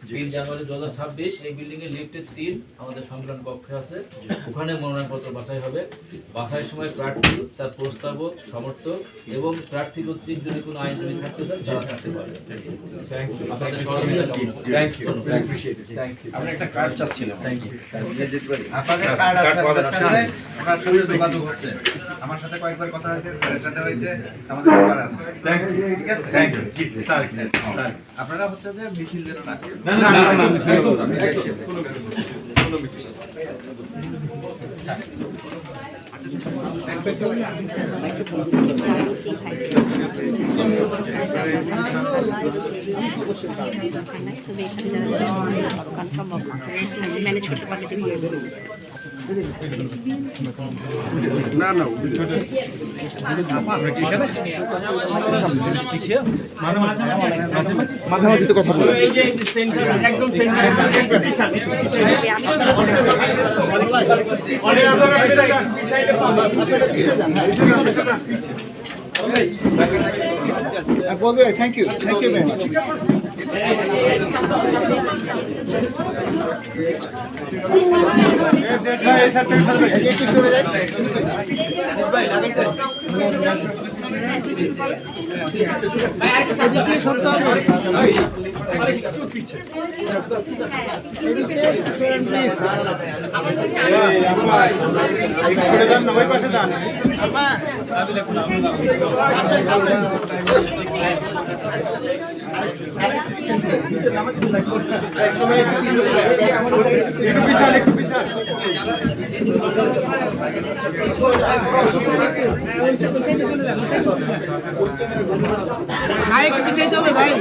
জানুয়ারি 2026 এই বিল্ডিং এর লিফটের 3 আমাদের সংগ্রাম কক্ষে আছে, ওখানে মনোনয়নপত্র বাছাই হবে। বাছাইয়ের সময় প্রার্থী, তার প্রস্তাবক, সমর্থক এবং প্রার্থী কর্তৃক যদি কোনো আইনজীবী থাকতে চান তারা থাকতে পারবে। আমরা একটা কার্ড চাচ্ছিলাম। আমার সাথে কয়েকবার কথা হয়েছে, স্যারের সাথে হয়েছে, আমাদের ব্যাপার আছে। ঠিক আছে, আপনারা হচ্ছে যে মিছিল যেন না করেন। ম্যানেজ করতে পারলে মাঝামাঝি তো কথা বলে থ্যাংক ইউ ভেরি মাচ। একটু সরে যায়। ভাই একটু পিছিয়ে যাবে ভাই।